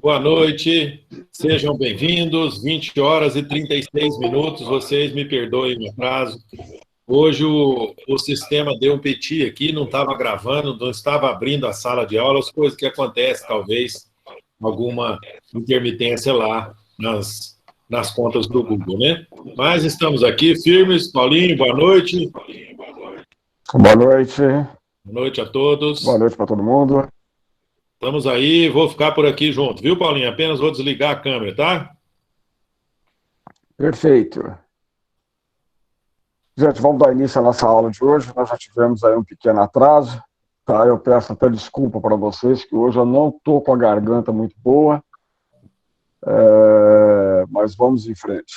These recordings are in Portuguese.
Boa noite, sejam bem-vindos, 20 horas e 36 minutos, vocês me perdoem o atraso. Hoje o sistema deu um piti aqui, não estava gravando, não estava abrindo a sala de aula, as coisas que acontecem, talvez alguma intermitência lá nas contas do Google, né? Mas estamos aqui firmes. Paulinho, boa noite. Boa noite. Boa noite a todos. Boa noite para todo mundo. Estamos aí, vou ficar por aqui junto, viu, Paulinho? Apenas vou desligar a câmera, tá? Perfeito. Gente, vamos dar início à nossa aula de hoje. Nós já tivemos aí um pequeno atraso, tá? Eu peço até desculpa para vocês, que hoje eu não estou com a garganta muito boa, mas vamos em frente.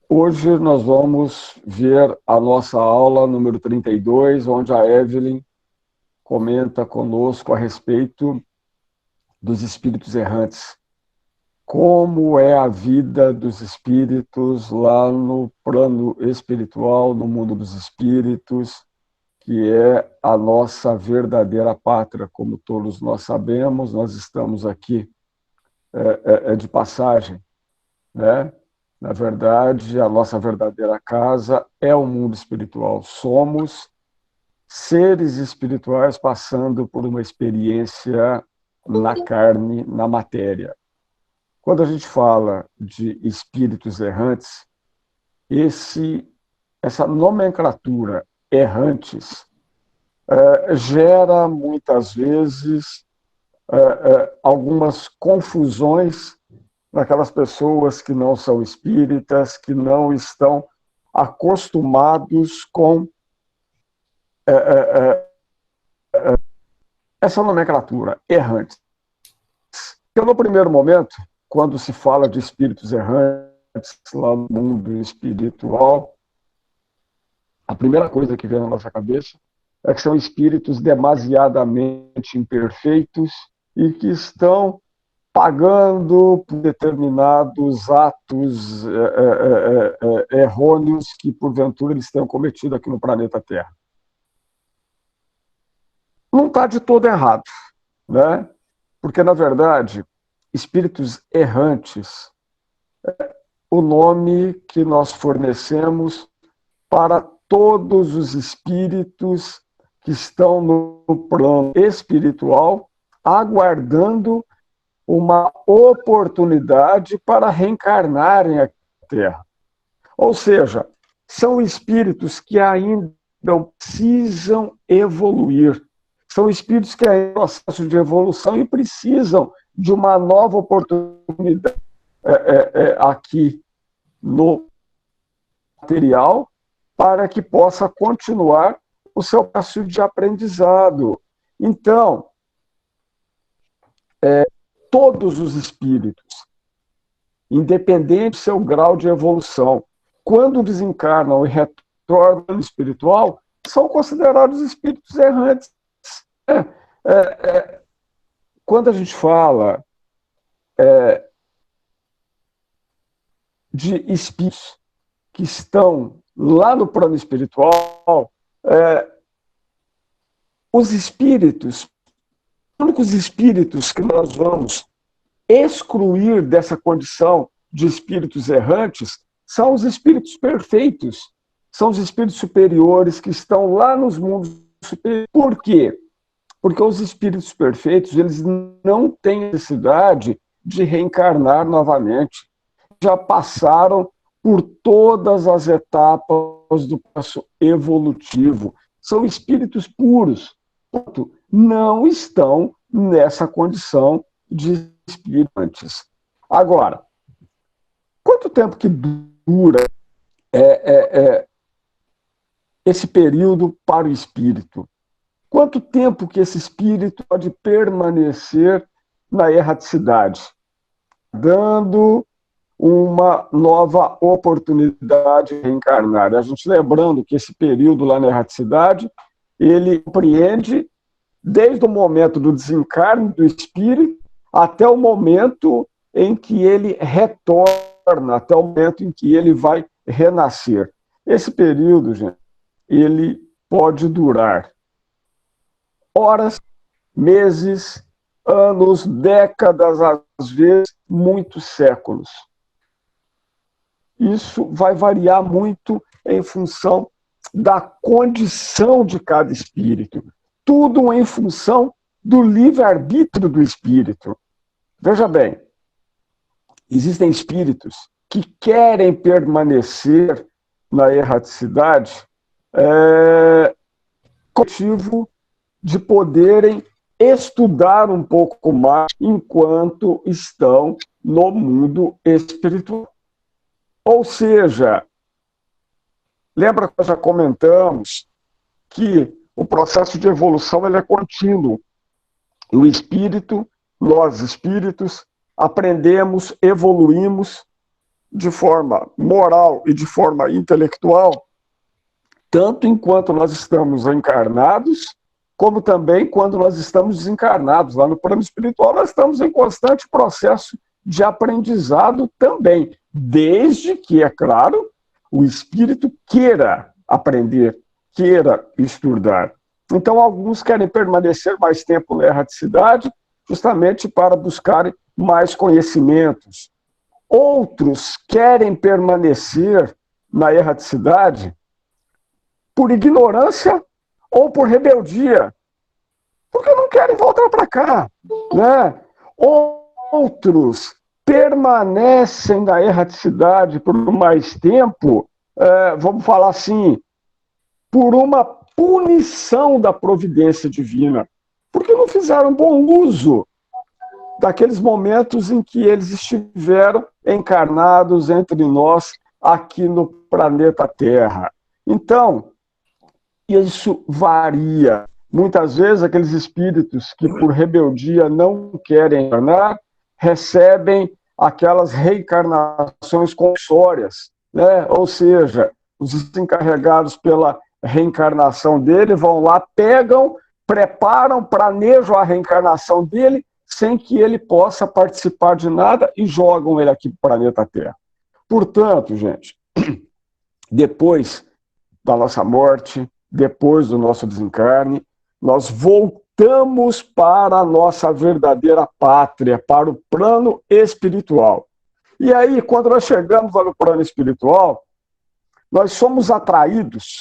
Hoje nós vamos ver a nossa aula número 32, onde a Evelyn comenta conosco a respeito dos espíritos errantes. Como é a vida dos espíritos lá no plano espiritual, no mundo dos espíritos, que é a nossa verdadeira pátria, como todos nós sabemos. Nós estamos aqui de passagem, né? Na verdade, a nossa verdadeira casa é o mundo espiritual. Somos seres espirituais passando por uma experiência na carne, na matéria. Quando a gente fala de espíritos errantes, essa nomenclatura errantes gera muitas vezes algumas confusões naquelas pessoas que não são espíritas, que não estão acostumados com essa nomenclatura, errantes. Eu, no primeiro momento, quando se fala de espíritos errantes lá no mundo espiritual, a primeira coisa que vem na nossa cabeça é que são espíritos demasiadamente imperfeitos e que estão pagando por determinados atos errôneos que, porventura, eles tenham cometido aqui no planeta Terra. Não está de todo errado, né? Porque, na verdade, espíritos errantes é o nome que nós fornecemos para todos os espíritos que estão no plano espiritual, aguardando uma oportunidade para reencarnarem aqui na Terra. Ou seja, são espíritos que ainda precisam evoluir. São espíritos que ainda estão em processo de evolução e precisam de uma nova oportunidade aqui no material para que possa continuar o seu processo de aprendizado. Então, todos os espíritos, independente do seu grau de evolução, quando desencarnam e retornam ao espiritual, são considerados espíritos errantes. Quando a gente fala de espíritos que estão lá no plano espiritual, os espíritos, os únicos espíritos que nós vamos excluir dessa condição de espíritos errantes são os espíritos perfeitos, são os espíritos superiores que estão lá nos mundos superiores. Por quê? Porque os espíritos perfeitos, eles não têm necessidade de reencarnar novamente. Já passaram por todas as etapas do processo evolutivo. São espíritos puros. Portanto, não estão nessa condição de espíritos. Agora, quanto tempo que dura esse período para o espírito? Quanto tempo que esse espírito pode permanecer na erraticidade, dando uma nova oportunidade de reencarnar? A gente lembrando que esse período lá na erraticidade, ele compreende desde o momento do desencarne do espírito até o momento em que ele retorna, até o momento em que ele vai renascer. Esse período, gente, ele pode durar horas, meses, anos, décadas, às vezes, muitos séculos. Isso vai variar muito em função da condição de cada espírito. Tudo em função do livre-arbítrio do espírito. Veja bem, existem espíritos que querem permanecer na erraticidade com o motivo de poderem estudar um pouco mais enquanto estão no mundo espiritual. Ou seja, lembra que nós já comentamos que o processo de evolução ele é contínuo. O espírito, nós espíritos, aprendemos, evoluímos de forma moral e de forma intelectual, tanto enquanto nós estamos encarnados, como também quando nós estamos desencarnados. Lá no plano espiritual, nós estamos em constante processo de aprendizado também, desde que, é claro, o espírito queira aprender, queira estudar. Então, alguns querem permanecer mais tempo na erraticidade, justamente para buscarem mais conhecimentos. Outros querem permanecer na erraticidade por ignorância ou por rebeldia, porque não querem voltar para cá, né? Outros permanecem na erraticidade por mais tempo, vamos falar assim, por uma punição da providência divina, porque não fizeram bom uso daqueles momentos em que eles estiveram encarnados entre nós aqui no planeta Terra. Então, isso varia. Muitas vezes, aqueles espíritos que, por rebeldia, não querem encarnar, recebem aquelas reencarnações compulsórias, né? Ou seja, os encarregados pela reencarnação dele vão lá, pegam, preparam, planejam a reencarnação dele, sem que ele possa participar de nada e jogam ele aqui para o planeta Terra. Portanto, gente, depois da nossa morte, depois do nosso desencarne, nós voltamos para a nossa verdadeira pátria, para o plano espiritual. E aí, quando nós chegamos lá no plano espiritual, nós somos atraídos,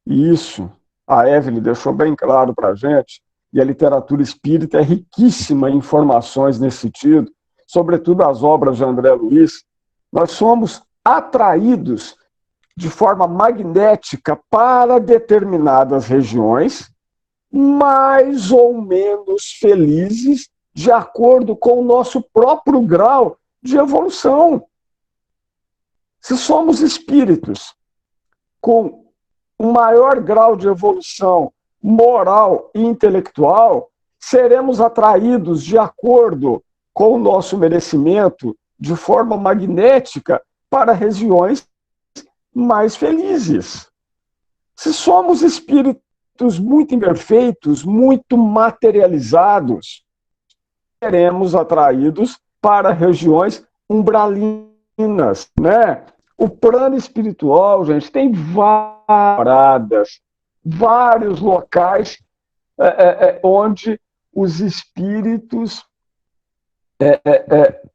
e isso a Evelyn deixou bem claro para a gente, e a literatura espírita é riquíssima em informações nesse sentido, sobretudo as obras de André Luiz. Nós somos atraídos de forma magnética para determinadas regiões, mais ou menos felizes, de acordo com o nosso próprio grau de evolução. Se somos espíritos com um maior grau de evolução moral e intelectual, seremos atraídos de acordo com o nosso merecimento, de forma magnética, para regiões mais felizes. Se somos espíritos muito imperfeitos, muito materializados, seremos atraídos para regiões umbralinas, né? O plano espiritual, gente, tem várias, vários locais onde os espíritos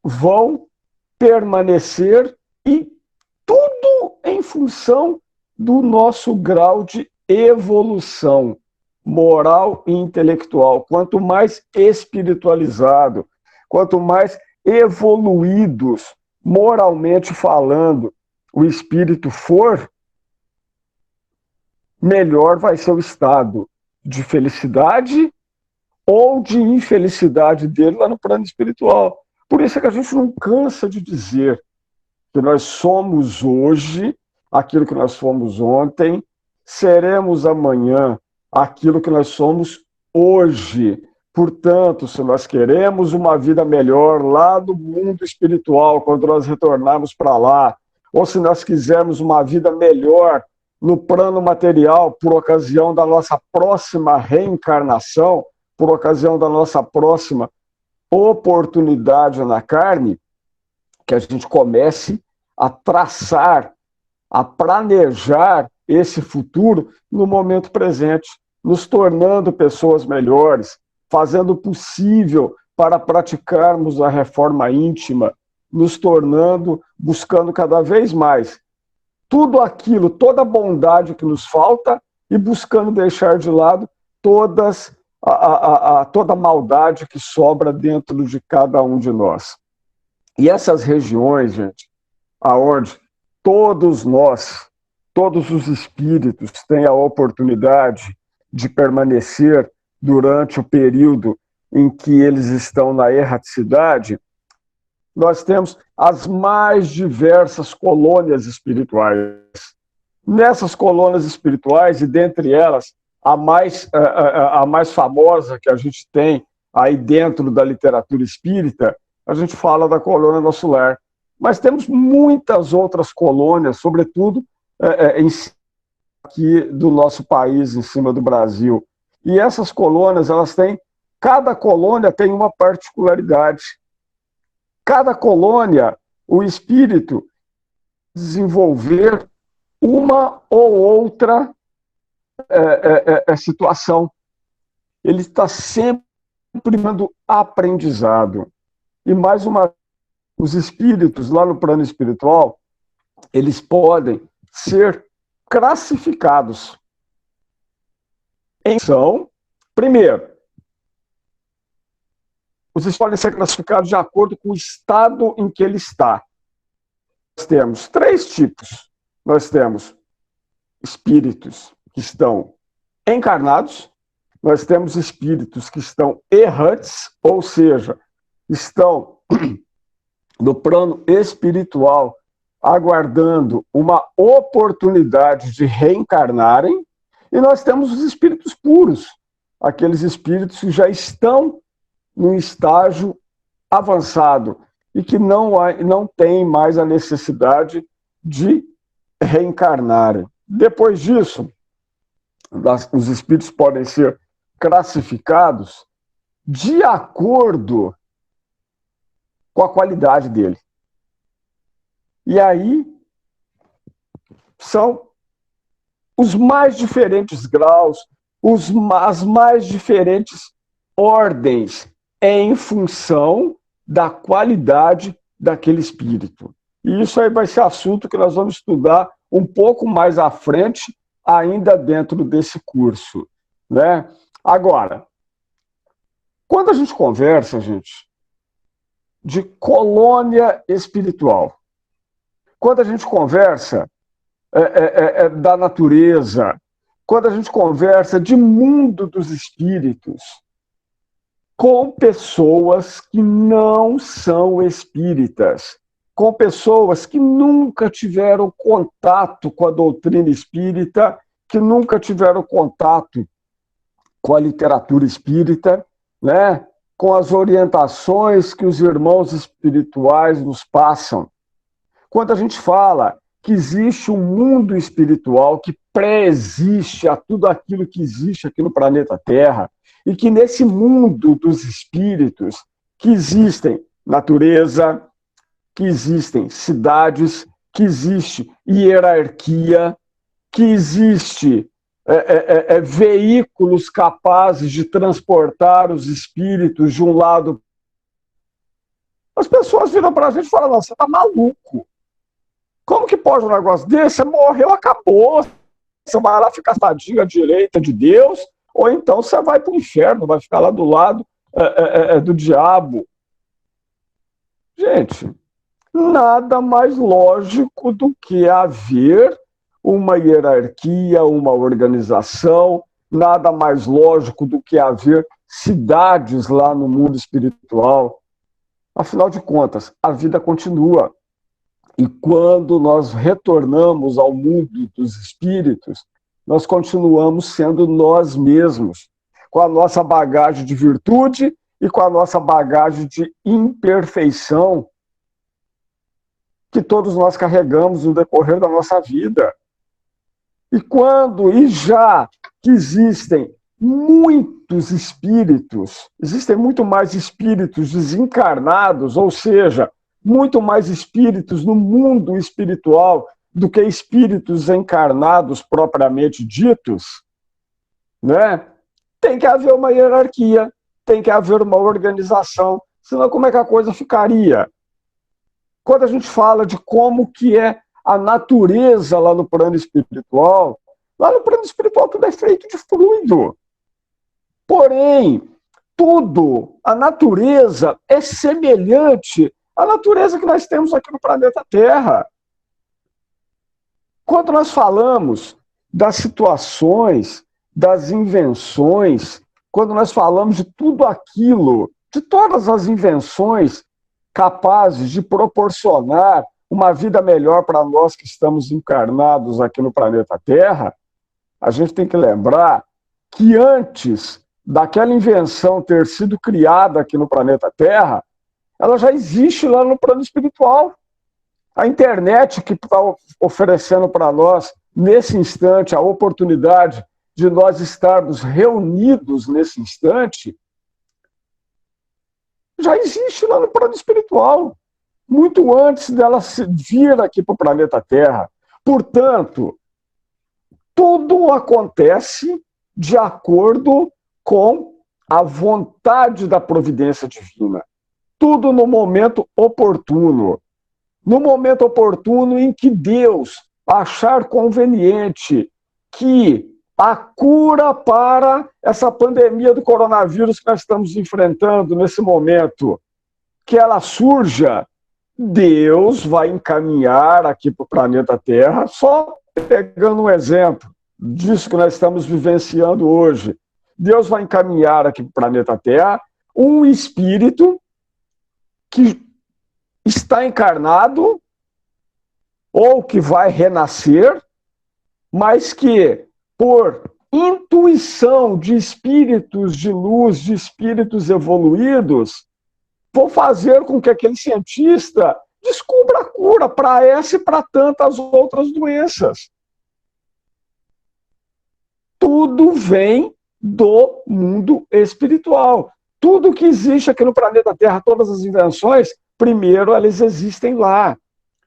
vão permanecer, e tudo em função do nosso grau de evolução moral e intelectual. Quanto mais espiritualizado, quanto mais evoluídos, moralmente falando, o espírito for, melhor vai ser o estado de felicidade ou de infelicidade dele lá no plano espiritual. Por isso é que a gente não cansa de dizer que nós somos hoje aquilo que nós fomos ontem, seremos amanhã aquilo que nós somos hoje. Portanto, se nós queremos uma vida melhor lá no mundo espiritual, quando nós retornarmos para lá, ou se nós quisermos uma vida melhor no plano material, por ocasião da nossa próxima reencarnação, por ocasião da nossa próxima oportunidade na carne, que a gente comece a traçar, a planejar esse futuro no momento presente, nos tornando pessoas melhores, fazendo o possível para praticarmos a reforma íntima, nos tornando, buscando cada vez mais tudo aquilo, toda a bondade que nos falta e buscando deixar de lado toda a maldade que sobra dentro de cada um de nós. E essas regiões, gente, aonde todos nós, todos os espíritos têm a oportunidade de permanecer durante o período em que eles estão na erraticidade, nós temos as mais diversas colônias espirituais. Nessas colônias espirituais, e dentre elas, a mais famosa que a gente tem aí dentro da literatura espírita, a gente fala da colônia Nosso Lar. Mas temos muitas outras colônias, sobretudo aqui do nosso país, em cima do Brasil. E essas colônias, cada colônia tem uma particularidade. Cada colônia, o espírito desenvolver uma ou outra situação. Ele está sempre dando aprendizado. E mais uma, os espíritos lá no plano espiritual, eles podem ser classificados. São, primeiro, os espíritos podem ser classificados de acordo com o estado em que ele está. Nós temos 3 tipos. Nós temos espíritos que estão encarnados, nós temos espíritos que estão errantes, ou seja, estão no plano espiritual aguardando uma oportunidade de reencarnarem, e nós temos os espíritos puros, aqueles espíritos que já estão num estágio avançado e que não tem mais a necessidade de reencarnarem. Depois disso, os espíritos podem ser classificados de acordo com a qualidade dele. E aí são os mais diferentes graus, as mais diferentes ordens em função da qualidade daquele espírito. E isso aí vai ser assunto que nós vamos estudar um pouco mais à frente, ainda dentro desse curso, né? Agora, quando a gente conversa, gente, de colônia espiritual, quando a gente conversa da natureza, quando a gente conversa de mundo dos espíritos, com pessoas que não são espíritas, com pessoas que nunca tiveram contato com a doutrina espírita, que nunca tiveram contato com a literatura espírita, né? Com as orientações que os irmãos espirituais nos passam. Quando a gente fala que existe um mundo espiritual que pré-existe a tudo aquilo que existe aqui no planeta Terra, e que nesse mundo dos espíritos que existem natureza, que existem cidades, que existe hierarquia, que existe veículos capazes de transportar os espíritos de um lado. As pessoas viram para a gente e falam: não, você está maluco. Como que pode um negócio desse? Você morreu, acabou. Você vai lá ficar sentadinho à direita de Deus, ou então você vai para o inferno, vai ficar lá do lado do diabo. Gente, nada mais lógico do que haver uma hierarquia, uma organização, nada mais lógico do que haver cidades lá no mundo espiritual. Afinal de contas, a vida continua. E quando nós retornamos ao mundo dos espíritos, nós continuamos sendo nós mesmos, com a nossa bagagem de virtude e com a nossa bagagem de imperfeição que todos nós carregamos no decorrer da nossa vida. E já que existem muitos espíritos, existem muito mais espíritos desencarnados, ou seja, muito mais espíritos no mundo espiritual do que espíritos encarnados propriamente ditos, né? Tem que haver uma hierarquia, tem que haver uma organização, senão como é que a coisa ficaria? Quando a gente fala de como que é a natureza lá no plano espiritual tudo é feito de fluido. Porém, tudo, a natureza é semelhante à natureza que nós temos aqui no planeta Terra. Quando nós falamos das situações, das invenções, quando nós falamos de tudo aquilo, de todas as invenções capazes de proporcionar uma vida melhor para nós que estamos encarnados aqui no planeta Terra, a gente tem que lembrar que antes daquela invenção ter sido criada aqui no planeta Terra, ela já existe lá no plano espiritual. A internet que está oferecendo para nós, nesse instante, a oportunidade de nós estarmos reunidos nesse instante, já existe lá no plano espiritual, muito antes dela vir aqui para o planeta Terra. Portanto, tudo acontece de acordo com a vontade da providência divina. Tudo no momento oportuno. No momento oportuno em que Deus achar conveniente que a cura para essa pandemia do coronavírus que nós estamos enfrentando nesse momento, que ela surja, Deus vai encaminhar aqui para o planeta Terra, só pegando um exemplo disso que nós estamos vivenciando hoje. Deus vai encaminhar aqui para o planeta Terra um espírito que está encarnado ou que vai renascer, mas que, por intuição de espíritos de luz, de espíritos evoluídos, vão fazer com que aquele cientista descubra a cura para essa e para tantas outras doenças. Tudo vem do mundo espiritual. Tudo que existe aqui no planeta Terra, todas as invenções, primeiro elas existem lá.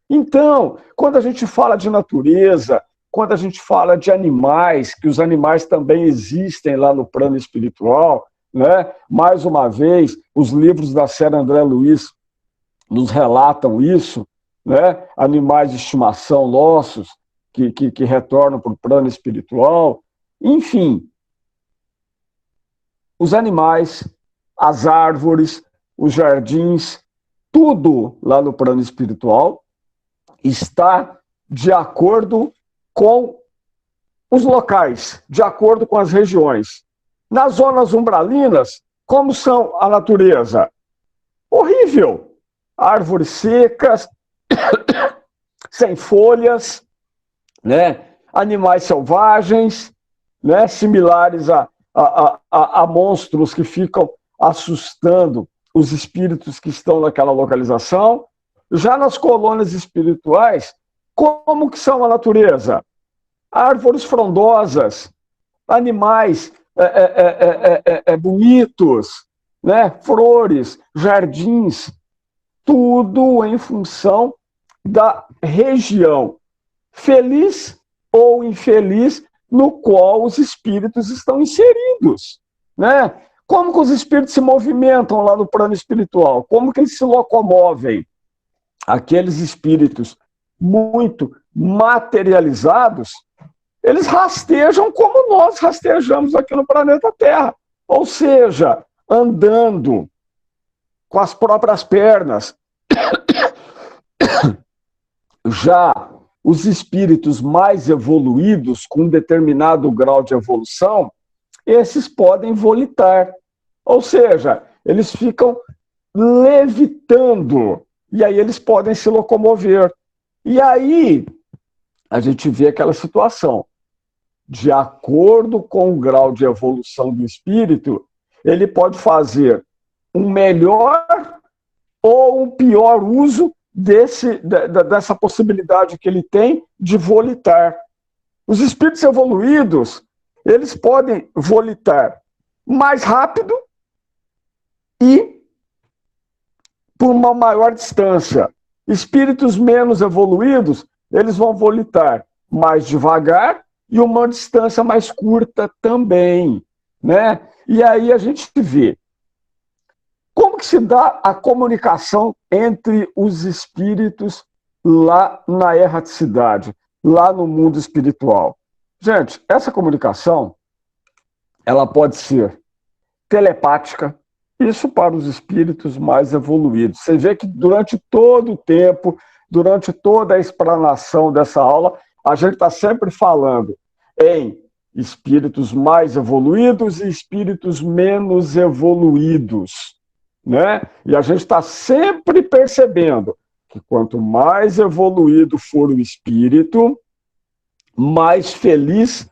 Então, quando a gente fala de natureza, quando a gente fala de animais, que os animais também existem lá no plano espiritual, né? Mais uma vez, os livros da série André Luiz nos relatam isso, né? Animais de estimação nossos que retornam para o plano espiritual. Enfim, os animais, as árvores, os jardins, tudo lá no plano espiritual está de acordo com os locais, de acordo com as regiões. Nas zonas umbralinas, como são a natureza? Horrível. Árvores secas, sem folhas, né? Animais selvagens, né? Similares a monstros que ficam assustando os espíritos que estão naquela localização. Já nas colônias espirituais, como que são a natureza? Árvores frondosas, animais bonitos, né? Flores, jardins, tudo em função da região, feliz ou infeliz, no qual os espíritos estão inseridos, né? Como que os espíritos se movimentam lá no plano espiritual? Como que eles se locomovem? Aqueles espíritos muito materializados, eles rastejam como nós rastejamos aqui no planeta Terra. Ou seja, andando com as próprias pernas. Já os espíritos mais evoluídos, com um determinado grau de evolução, esses podem volitar. Ou seja, eles ficam levitando. E aí eles podem se locomover. E aí a gente vê aquela situação. De acordo com o grau de evolução do espírito, ele pode fazer um melhor ou um pior uso dessa possibilidade que ele tem de volitar. Os espíritos evoluídos, eles podem volitar mais rápido e por uma maior distância. Espíritos menos evoluídos, eles vão volitar mais devagar e uma distância mais curta também, né? E aí a gente vê que se dá a comunicação entre os espíritos lá na erraticidade, lá no mundo espiritual? Gente, essa comunicação, ela pode ser telepática, isso para os espíritos mais evoluídos. Você vê que durante todo o tempo, durante toda a explanação dessa aula, a gente está sempre falando em espíritos mais evoluídos e espíritos menos evoluídos, né? E a gente está sempre percebendo que quanto mais evoluído for o espírito, mais feliz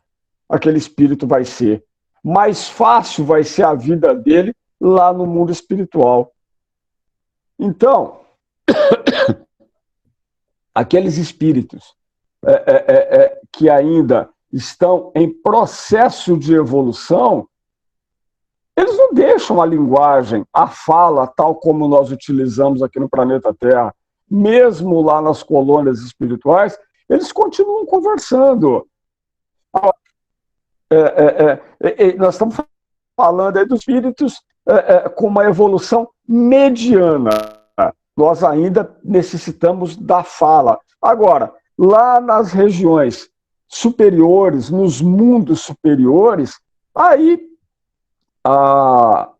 aquele espírito vai ser. Mais fácil vai ser a vida dele lá no mundo espiritual. Então, aqueles espíritos que ainda estão em processo de evolução, eles não deixam a linguagem, a fala, tal como nós utilizamos aqui no planeta Terra, mesmo lá nas colônias espirituais, eles continuam conversando. Nós estamos falando aí dos espíritos com uma evolução mediana. Nós ainda necessitamos da fala. Agora, lá nas regiões superiores, nos mundos superiores, aí a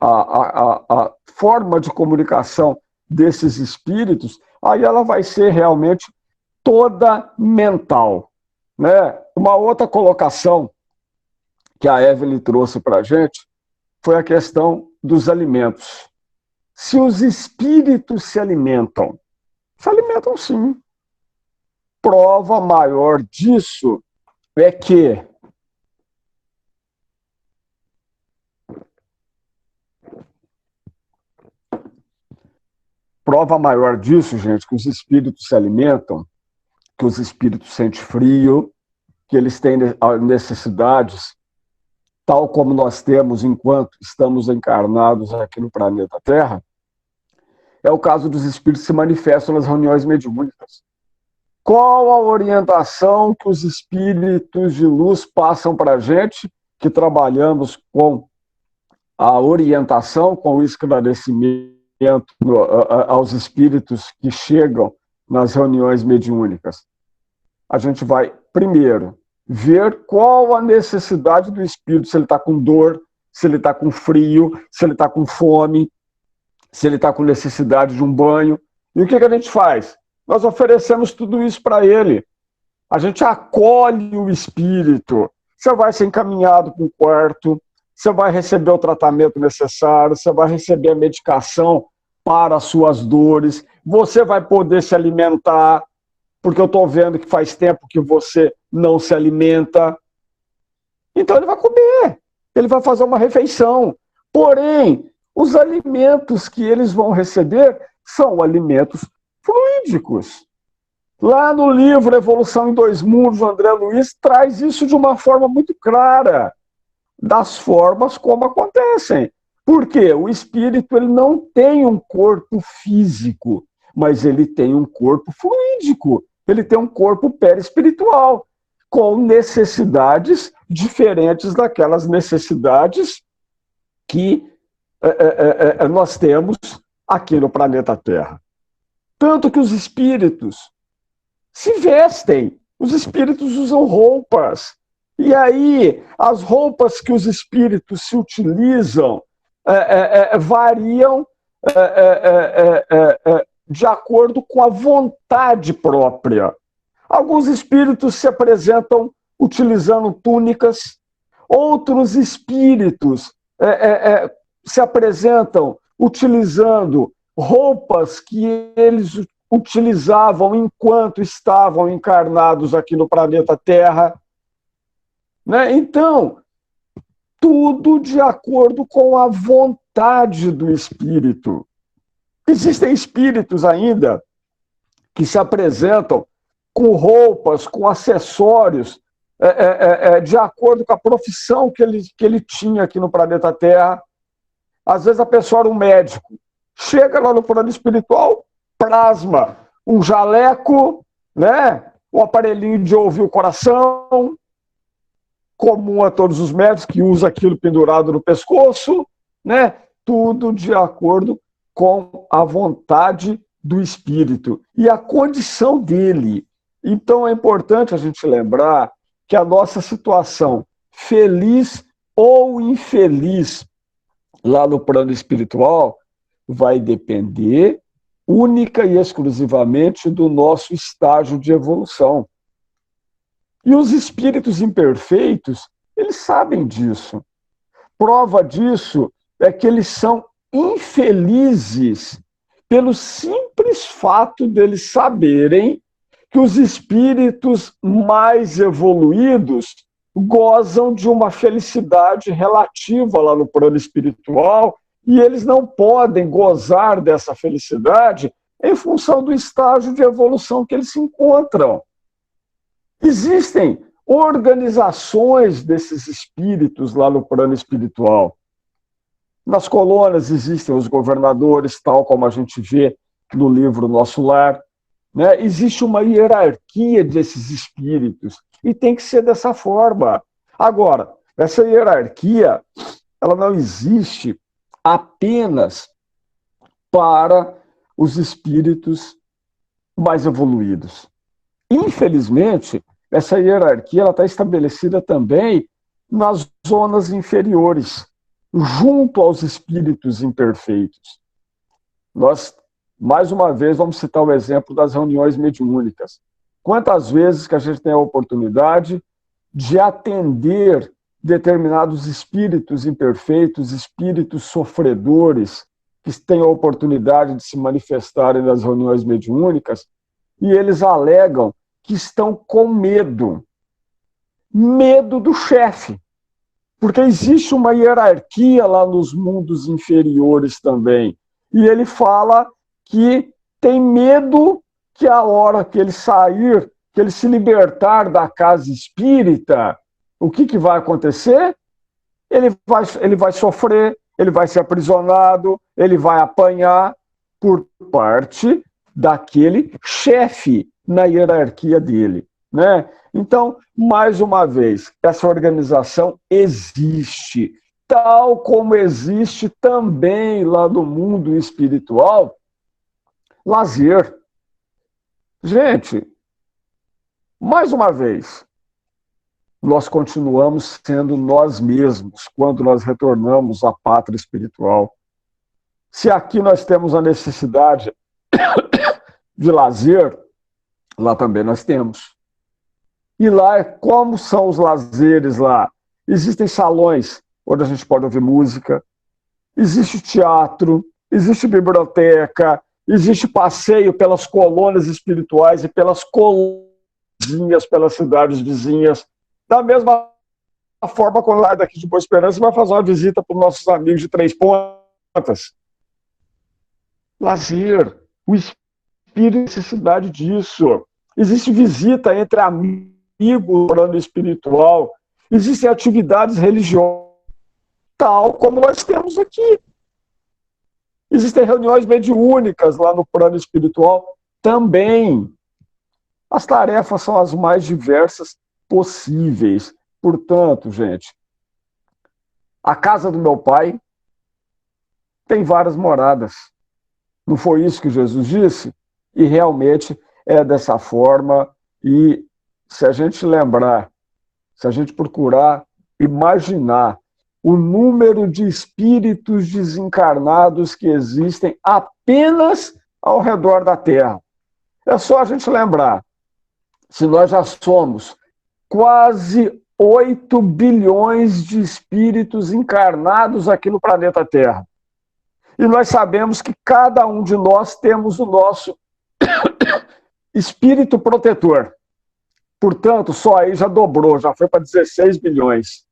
forma de comunicação desses espíritos, aí ela vai ser realmente toda mental, né? Uma outra colocação que a Evelyn trouxe para a gente foi a questão dos alimentos. Se os espíritos se alimentam sim. Prova maior disso é que gente, que os espíritos se alimentam, que os espíritos sentem frio, que eles têm necessidades, tal como nós temos enquanto estamos encarnados aqui no planeta Terra, é o caso dos espíritos que se manifestam nas reuniões mediúnicas. Qual a orientação que os espíritos de luz passam para a gente, que trabalhamos com a orientação, com o esclarecimento aos espíritos que chegam nas reuniões mediúnicas? A gente vai, primeiro, ver qual a necessidade do espírito, se ele está com dor, se ele está com frio, se ele está com fome, se ele está com necessidade de um banho. E o que a gente faz? Nós oferecemos tudo isso para ele. A gente acolhe o espírito. Você vai ser encaminhado para um quarto, você vai receber o tratamento necessário, você vai receber a medicação para as suas dores, você vai poder se alimentar, porque eu estou vendo que faz tempo que você não se alimenta. Então ele vai comer, ele vai fazer uma refeição. Porém, os alimentos que eles vão receber são alimentos fluídicos. Lá no livro Evolução em Dois Mundos, o André Luiz traz isso de uma forma muito clara, das formas como acontecem. Por quê? O espírito ele não tem um corpo físico, mas ele tem um corpo fluídico. Ele tem um corpo perispiritual, com necessidades diferentes daquelas necessidades que nós temos aqui no planeta Terra. Tanto que os espíritos se vestem, os espíritos usam roupas. E aí, as roupas que os espíritos se utilizam variam de acordo com a vontade própria. Alguns espíritos se apresentam utilizando túnicas, outros espíritos se apresentam utilizando roupas que eles utilizavam enquanto estavam encarnados aqui no planeta Terra. Né? Então, tudo de acordo com a vontade do espírito. Existem espíritos ainda que se apresentam com roupas, com acessórios, de acordo com a profissão que ele tinha aqui no planeta Terra. Às vezes a pessoa era um médico, chega lá no plano espiritual, plasma um jaleco, né? Um aparelhinho de ouvir o coração, comum a todos os médicos, que usa aquilo pendurado no pescoço, né? Tudo de acordo com a vontade do Espírito e a condição dele. Então é importante a gente lembrar que a nossa situação, feliz ou infeliz, lá no plano espiritual, vai depender única e exclusivamente do nosso estágio de evolução. E os espíritos imperfeitos, eles sabem disso. Prova disso é que eles são infelizes pelo simples fato deles saberem que os espíritos mais evoluídos gozam de uma felicidade relativa lá no plano espiritual e eles não podem gozar dessa felicidade em função do estágio de evolução que eles se encontram. Existem organizações desses espíritos lá no plano espiritual. Nas colônias existem os governadores, tal como a gente vê no livro Nosso Lar, né? Existe uma hierarquia desses espíritos e tem que ser dessa forma. Agora, essa hierarquia, ela não existe apenas para os espíritos mais evoluídos. Infelizmente, essa hierarquia está estabelecida também nas zonas inferiores, junto aos espíritos imperfeitos. Nós, mais uma vez, vamos citar o exemplo das reuniões mediúnicas. Quantas vezes que a gente tem a oportunidade de atender determinados espíritos imperfeitos, espíritos sofredores, que têm a oportunidade de se manifestarem nas reuniões mediúnicas, e eles alegam que estão com medo do chefe, porque existe uma hierarquia lá nos mundos inferiores também, e ele fala que tem medo que a hora que ele sair, que ele se libertar da casa espírita, o que vai acontecer? Ele vai sofrer, ele vai ser aprisionado, ele vai apanhar por parte daquele chefe na hierarquia dele, né? Então, mais uma vez, essa organização existe, tal como existe também lá no mundo espiritual, lazer. Gente, mais uma vez, nós continuamos sendo nós mesmos quando nós retornamos à pátria espiritual. Se aqui nós temos a necessidade de lazer, lá também nós temos. E lá, como são os lazeres lá? Existem salões onde a gente pode ouvir música, existe teatro, existe biblioteca, existe passeio pelas colônias espirituais e pelas colônias, pelas cidades vizinhas. Da mesma forma, quando lá daqui de Boa Esperança, vai fazer uma visita para os nossos amigos de Três Pontas. Lazer, o espírito tem necessidade disso. Existe visita entre amigos no plano espiritual. Existem atividades religiosas, tal como nós temos aqui. Existem reuniões mediúnicas lá no plano espiritual também. As tarefas são as mais diversas possíveis. Portanto, gente, a casa do meu pai tem várias moradas. Não foi isso que Jesus disse? E realmente é dessa forma. E se a gente lembrar, se a gente procurar imaginar o número de espíritos desencarnados que existem apenas ao redor da Terra, é só a gente lembrar, se nós já somos quase 8 bilhões de espíritos encarnados aqui no planeta Terra, e nós sabemos que cada um de nós temos o nosso espírito protetor. Portanto, só aí já dobrou, já foi para 16 bilhões.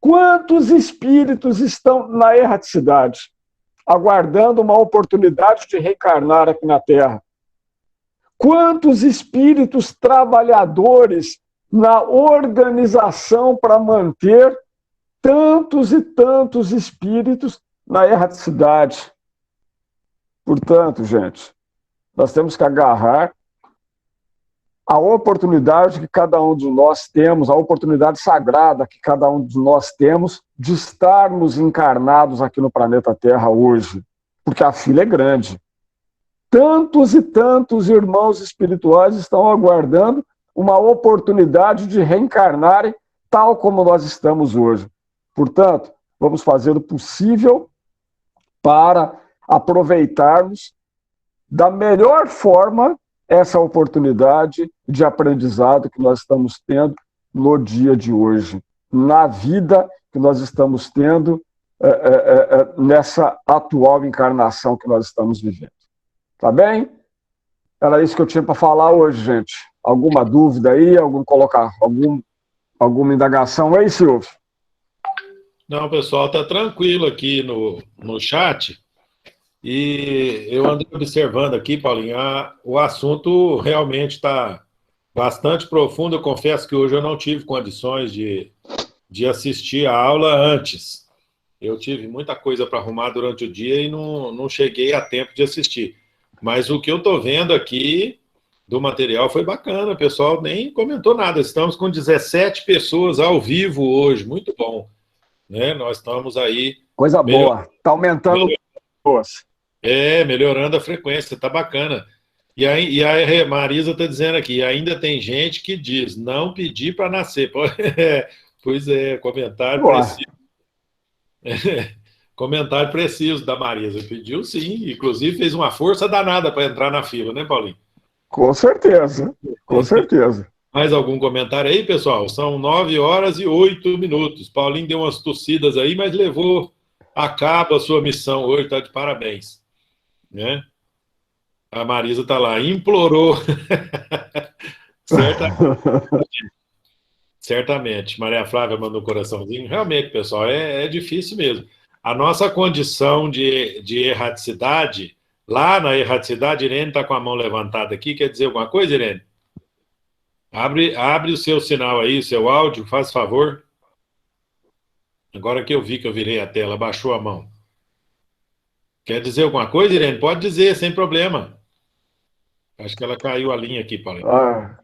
Quantos espíritos estão na erraticidade, aguardando uma oportunidade de reencarnar aqui na Terra? Quantos espíritos trabalhadores na organização para manter tantos e tantos espíritos na erraticidade? Portanto, gente, nós temos que agarrar a oportunidade que cada um de nós temos, a oportunidade sagrada que cada um de nós temos de estarmos encarnados aqui no planeta Terra hoje. porque a fila é grande. Tantos e tantos irmãos espirituais estão aguardando uma oportunidade de reencarnarem tal como nós estamos hoje. Portanto, vamos fazer o possível para aproveitarmos da melhor forma essa oportunidade de aprendizado que nós estamos tendo no dia de hoje, na vida que nós estamos tendo nessa atual encarnação que nós estamos vivendo. Tá bem? Era isso que eu tinha para falar hoje, gente. Alguma dúvida aí? Alguma indagação aí, Silvio? Não, pessoal, está tranquilo aqui no chat. E eu andei observando aqui, Paulinho, o assunto realmente está bastante profundo. Eu confesso que hoje eu não tive condições de assistir a aula antes. Eu tive muita coisa para arrumar durante o dia e não cheguei a tempo de assistir. Mas o que eu estou vendo aqui do material foi bacana, o pessoal nem comentou nada. Estamos com 17 pessoas ao vivo hoje, muito bom. Né? Nós estamos aí... Coisa boa, está aumentando pessoas. Melhorando a frequência, está bacana. E a Marisa está dizendo aqui, ainda tem gente que diz, não pedi para nascer. Pois é, comentário preciso. Comentário preciso da Marisa. Pediu sim, inclusive fez uma força danada para entrar na fila, né, Paulinho? Com certeza, com certeza. Mais algum comentário aí, pessoal? São 9h08. Paulinho deu umas tossidas aí, mas levou a cabo a sua missão hoje, está de parabéns. Né? A Marisa está lá, implorou. Certamente. Maria Flávia mandou um coraçãozinho. Realmente, pessoal, é difícil mesmo. A nossa condição de erraticidade, lá na erraticidade, Irene está com a mão levantada aqui, quer dizer alguma coisa, Irene? Abre o seu sinal aí, o seu áudio, faz favor. Agora que eu vi que eu virei a tela, baixou a mão. Quer dizer alguma coisa, Irene? Pode dizer, sem problema. Acho que ela caiu a linha aqui, Paulinho.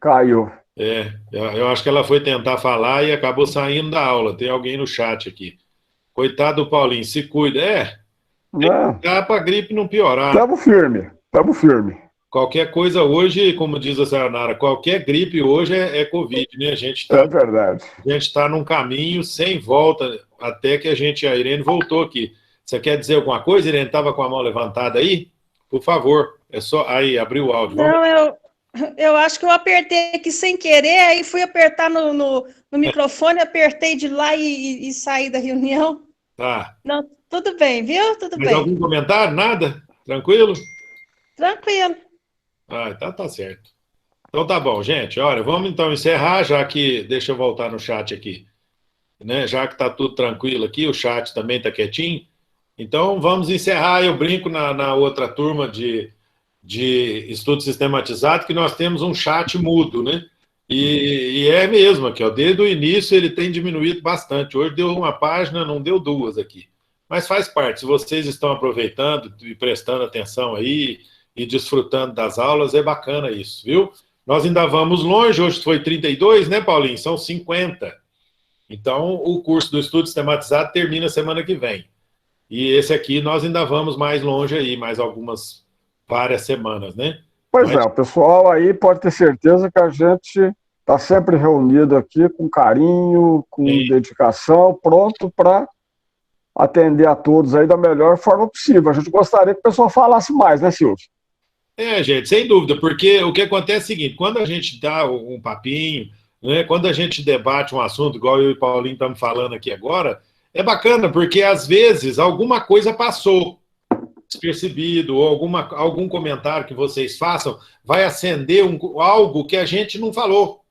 Caiu. Eu acho que ela foi tentar falar e acabou saindo da aula. Tem alguém no chat aqui. Coitado do Paulinho, se cuida. Dá para a gripe não piorar. Estamos firme. Qualquer coisa hoje, como diz a Sayonara, qualquer gripe hoje é Covid, né? É verdade. A gente está num caminho sem volta, até que a Irene voltou aqui. Você quer dizer alguma coisa, Irene? Estava com a mão levantada aí? Por favor, é só... Aí, abriu o áudio. Não, eu acho que eu apertei aqui sem querer, aí fui apertar no microfone, apertei de lá e saí da reunião. Tá. Não, tudo bem, viu? Tudo bem. Algum comentário? Nada? Tranquilo? Tranquilo. Então tá certo. Então tá bom, gente. Olha, vamos então encerrar, já que... Deixa eu voltar no chat aqui. Né? Já que tá tudo tranquilo aqui, o chat também tá quietinho. Então vamos encerrar. Eu brinco na outra turma de estudo sistematizado que nós temos um chat mudo, né? E é mesmo aqui, ó, desde o início ele tem diminuído bastante. Hoje deu uma página, não deu duas aqui. Mas faz parte, se vocês estão aproveitando e prestando atenção aí e desfrutando das aulas, é bacana isso, viu? Nós ainda vamos longe, hoje foi 32, né, Paulinho? São 50. Então, o curso do estudo sistematizado termina semana que vem. E esse aqui nós ainda vamos mais longe aí, mais várias semanas, né? Pois é, o pessoal aí pode ter certeza que a gente está sempre reunido aqui com carinho, com dedicação, pronto para atender a todos aí da melhor forma possível. A gente gostaria que o pessoal falasse mais, né, Silvio? Gente, sem dúvida, porque o que acontece é o seguinte, quando a gente dá um papinho, né, quando a gente debate um assunto, igual eu e o Paulinho estamos falando aqui agora, é bacana, porque às vezes alguma coisa passou despercebido, ou algum comentário que vocês façam vai acender algo que a gente não falou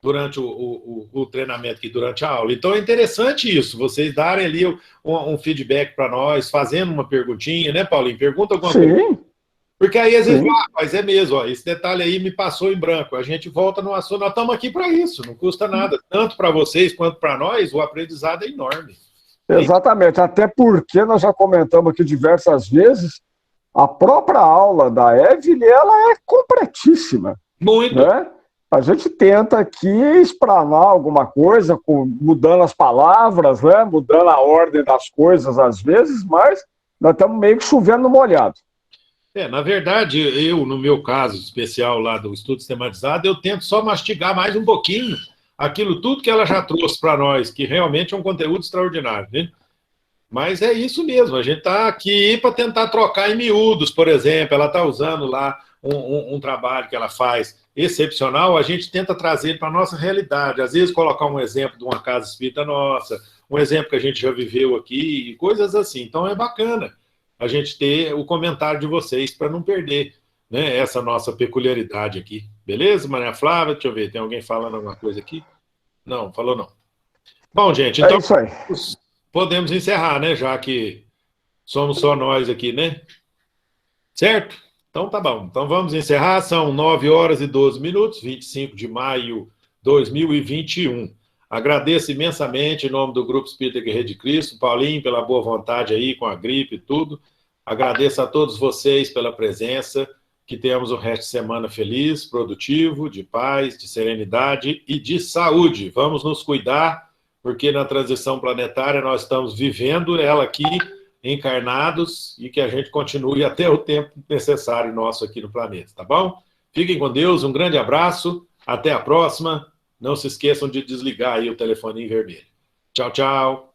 durante o treinamento aqui, durante a aula. Então é interessante isso, vocês darem ali um feedback para nós, fazendo uma perguntinha, né, Paulinho? Pergunta alguma coisa. Porque aí às vezes, mas é mesmo, ó, esse detalhe aí me passou em branco. A gente volta no assunto, nós estamos aqui para isso, não custa nada. Tanto para vocês quanto para nós, o aprendizado é enorme. Exatamente, até porque nós já comentamos aqui diversas vezes, a própria aula da Evelyn, ela é completíssima. Muito. Né? A gente tenta aqui explanar alguma coisa, mudando as palavras, né? Mudando a ordem das coisas às vezes, mas nós estamos meio que chovendo no molhado. Na verdade, eu, no meu caso especial lá do estudo sistematizado, eu tento só mastigar mais um pouquinho aquilo tudo que ela já trouxe para nós, que realmente é um conteúdo extraordinário, né? Mas é isso mesmo, a gente está aqui para tentar trocar em miúdos, por exemplo, ela está usando lá um trabalho que ela faz excepcional, a gente tenta trazer para a nossa realidade, às vezes colocar um exemplo de uma casa espírita nossa, um exemplo que a gente já viveu aqui, coisas assim. Então é bacana a gente ter o comentário de vocês para não perder, né, essa nossa peculiaridade aqui. Beleza, Maria Flávia? Deixa eu ver, tem alguém falando alguma coisa aqui? Não, falou não. Bom, gente, então É isso aí. podemos encerrar, né, já que somos só nós aqui, né? Certo? Então tá bom. Então vamos encerrar, são 9 horas e 12 minutos, 25 de maio de 2021. Agradeço imensamente em nome do Grupo Espírita Guerreiro de Cristo, Paulinho, pela boa vontade aí com a gripe e tudo. Agradeço a todos vocês pela presença, que tenhamos um resto de semana feliz, produtivo, de paz, de serenidade e de saúde. Vamos nos cuidar, porque na transição planetária nós estamos vivendo ela aqui, encarnados, e que a gente continue até o tempo necessário nosso aqui no planeta, tá bom? Fiquem com Deus, um grande abraço, até a próxima. Não se esqueçam de desligar aí o telefoninho vermelho. Tchau, tchau.